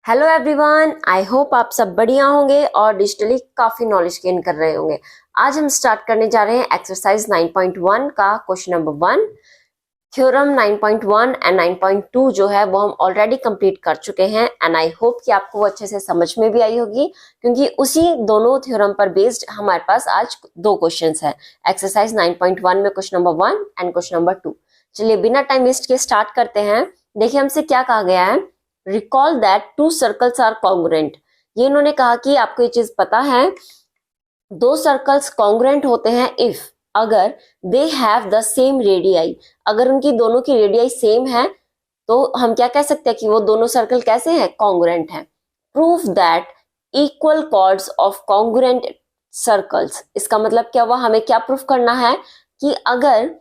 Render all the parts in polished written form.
Hello everyone, I hope आप सब बढ़िया होंगे और डिजिटली काफी नॉलेज गेन कर रहे होंगे। आज हम स्टार्ट करने जा रहे हैं एक्सरसाइज 9.1 का क्वेश्चन नंबर 1। थ्योरम 9.1 एंड 9.2 जो है वो हम ऑलरेडी कंप्लीट कर चुके हैं एंड आई होप कि आपको वो अच्छे से समझ में भी आई होगी, क्योंकि उसी दोनों थ्योरम पर बेस्ड हमारे पास आज दो क्वेश्चंस हैं। एक्सरसाइज 9.1 में question number 1 and question number 2। चलिए बिना टाइम वेस्ट के स्टार्ट करते हैं। देखिए हमसे क्या कहा गया है, recall that two circles are congruent. ये इन्होंने कहा कि आपको ये चीज पता है, दो सर्कल्स कॉन्ग्रुएंट होते हैं इफ अगर they have the same radii. अगर उनकी दोनों की रेडियाई सेम है तो हम क्या कह सकते हैं कि वो दोनों सर्कल कैसे हैं, कॉन्ग्रुएंट हैं। Proof that equal chords of congruent circles. इसका मतलब क्या हुआ, हमें क्या प्रूफ करना है कि अगर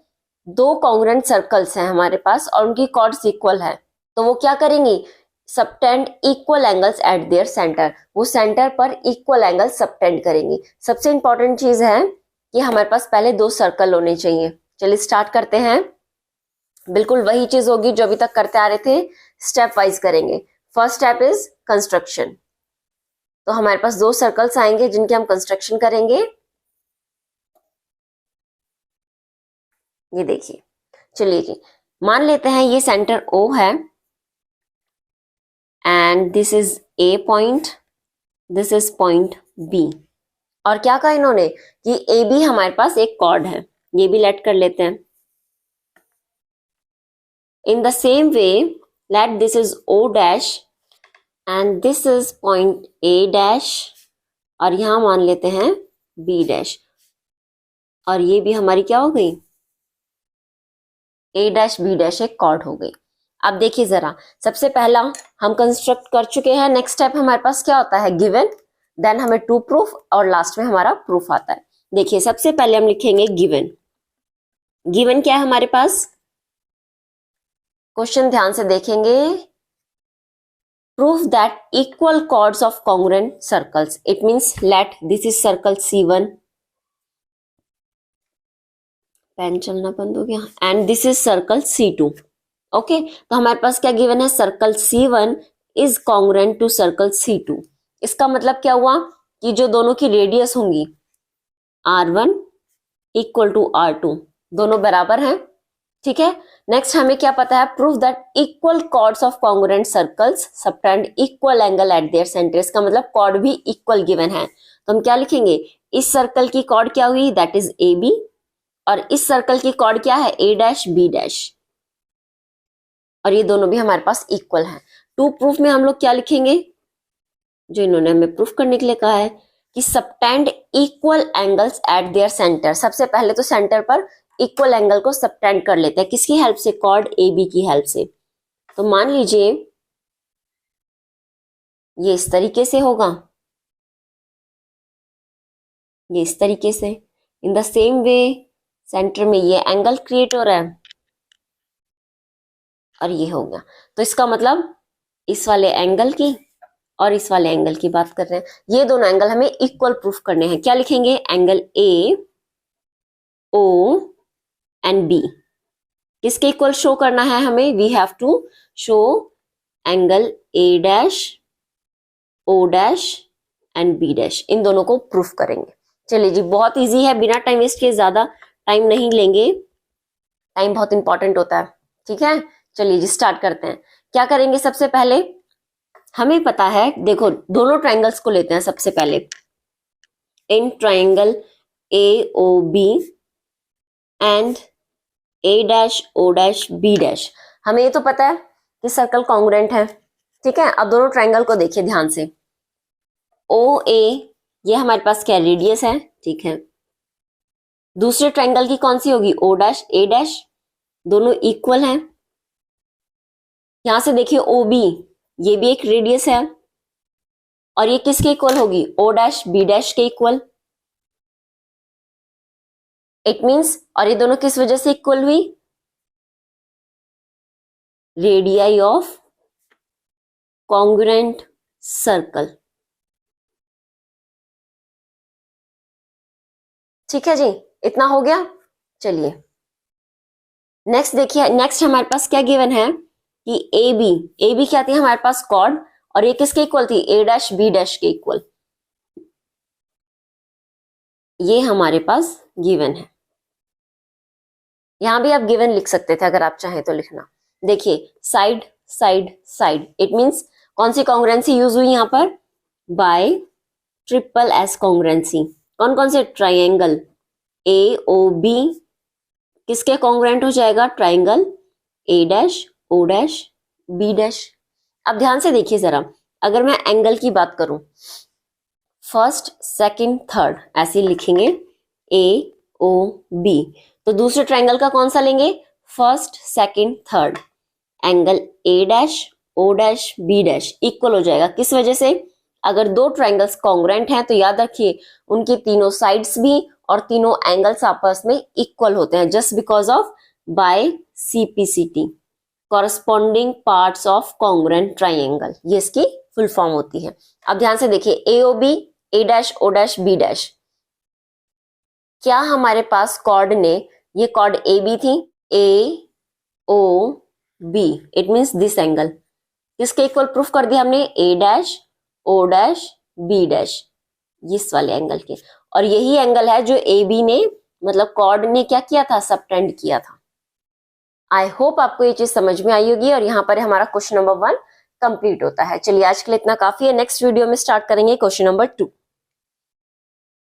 दो कॉन्ग्रुएंट सर्कल्स हैं हमारे पास और उनकी कॉर्ड्स इक्वल है तो वो क्या करेंगी, subtend equal angles eight their centre. वो सेंटर पर इक्वल एंगल सबटेंड करेंगी। सबसे इंपॉर्टेंट चीज है कि हमारे पास पहले दो सर्कल होने चाहिए। चलिए स्टार्ट करते हैं। बिल्कुल वही चीज होगी जो अभी तक करते आ रहे थे, स्टेप वाइज करेंगे। First step is construction. तो हमारे पास दो सर्कल्स आएंगे जिनके हम कंस्ट्रक्शन करेंगे। ये देखिए, चलिए जी मान लेते हैं ये सेंटर O है and this is A point, this is point B। और क्या कहा इन्होंने कि AB हमारे पास एक कॉर्ड है, ये भी लेट कर लेते हैं। In the same way late this is O dash and this is point A dash और यहां मान लेते हैं B डैश। और ये भी हमारी क्या हो गई, A डैश B डैश एक कॉर्ड हो गई। अब देखिए जरा, सबसे पहला हम कंस्ट्रक्ट कर चुके हैं। नेक्स्ट स्टेप हमारे पास क्या होता है, गिवन, देन हमें टू प्रूफ और लास्ट में हमारा प्रूफ आता है। देखिए सबसे पहले हम लिखेंगे गिवन। गिवन क्या है हमारे पास, क्वेश्चन ध्यान से देखेंगे। Proof that equal chords of congruent circles. It means let this is circle C1, pen चलना बंद हो गया, and this is circle C2। Okay तो हमारे पास क्या गिवन है, circle C1 is congruent to circle C2। इसका मतलब क्या हुआ कि जो दोनों की रेडियस होंगी R1 इक्वल टू R2, दोनों बराबर हैं। ठीक है, नेक्स्ट हमें क्या पता है, proof that equal chords of congruent circles subtend equal angle at their centre. इसका मतलब कॉर्ड भी इक्वल गिवन है, तो हम क्या लिखेंगे, इस सर्कल की कॉर्ड क्या हुई, दैट इज AB, और इस सर्कल की कॉर्ड क्या है, A डैश B डैश, और ये दोनों भी हमारे पास इक्वल हैं। टू प्रूफ में हम लोग क्या लिखेंगे, जो इन्होंने हमें प्रूफ करने के लिए कहा है कि subtend equal angles eight their centre. सबसे पहले तो सेंटर पर इक्वल एंगल को सबटेंड कर लेते हैं, किसकी हेल्प से, कॉर्ड AB की हेल्प से। तो मान लीजिए ये इस तरीके से होगा, ये इस तरीके से। In the same way centre में ये एंगल क्रिएट हो रहा है और ये हो गया। तो इसका मतलब इस वाले एंगल की और इस वाले एंगल की बात कर रहे हैं, ये दोनों एंगल हमें इक्वल प्रूफ करने हैं। क्या लिखेंगे, एंगल AO एंड B किसके इक्वल शो करना है हमें, we have to show angle A dash O dash and B dash, इन दोनों को प्रूफ करेंगे। चलिए जी बहुत इजी है, बिना टाइम वेस्ट किए, ज्यादा टाइम नहीं लेंगे, टाइम बहुत इंपॉर्टेंट होता है। ठीक है, चलिए जी स्टार्ट करते हैं। क्या करेंगे, सबसे पहले हमें पता है, देखो दोनों ट्रायंगल्स को लेते हैं सबसे पहले। In triangle AOB and A dash O dash B dash, हमें ये तो पता है कि सर्कल कॉन्ग्रुएंट है। ठीक है, अब दोनों ट्रायंगल को देखिए ध्यान से। OA ये हमारे पास क्या रेडियस है, ठीक है। दूसरे ट्रायंगल की कौन सी होगी, O डैश A डैश, दोनों इक्वल हैं। यहां से देखिए OB ये भी एक रेडियस है और ये किसके इक्वल होगी, O डैश B डैश के इक्वल। इट मींस, और ये दोनों किस वजह से इक्वल हुई, रेडियाई ऑफ कॉन्ग्रुएंट सर्कल। ठीक है जी, इतना हो गया। चलिए नेक्स्ट देखिए, नेक्स्ट हमारे पास क्या गिवन है कि AB क्या थी हमारे पास, कॉर्ड, और ये किसके इक्वल थी, ए डैश बी डैश के इक्वल। ये हमारे पास गिवन है। यहां भी आप गिवन लिख सकते थे अगर आप चाहें तो लिखना। देखिए side side side, it means कौन सी कॉन्ग्रुएंसी यूज हुई यहां पर, बाय ट्रिपल एस कॉन्ग्रुएंसी। कौन कौन से, ट्राइंगल ए ओ बी किसके कॉन्ग्रुएंट हो जाएगा, triangle A dash O dash B dash. अब ध्यान से देखिए जरा, अगर मैं एंगल की बात करूं, फर्स्ट सेकंड थर्ड ऐसे लिखेंगे ए ओ बी, तो दूसरे ट्राइंगल का कौन सा लेंगे, first second third. Angle A dash O dash B dash equal हो जाएगा, किस वजह से, अगर दो ट्राइंगल्स कॉन्ग्रुएंट हैं तो याद रखिए उनकी तीनों साइड्स भी और तीनों एंगल्स आपस में इक्वल होते हैं, just because of by CPCT, corresponding parts of congruent triangle, ये इसकी फुल फॉर्म होती है। अब ध्यान से देखिए A O B, A dash O dash B dash, क्या हमारे पास कॉर्ड ने, ये कॉर्ड ए बी थी, A O B, it means this angle, किसके इक्वल प्रूफ कर दिया हमने, A dash O dash B dash, इस वाले एंगल के। और यही एंगल है जो ए बी ने, मतलब कॉर्ड ने क्या किया था, सबटेंड किया था। आई होप आपको ये चीज समझ में आई होगी और यहाँ पर हमारा क्वेश्चन नंबर 1 कंप्लीट होता है। चलिए आज के लिए इतना काफी है, नेक्स्ट वीडियो में स्टार्ट करेंगे क्वेश्चन नंबर 2।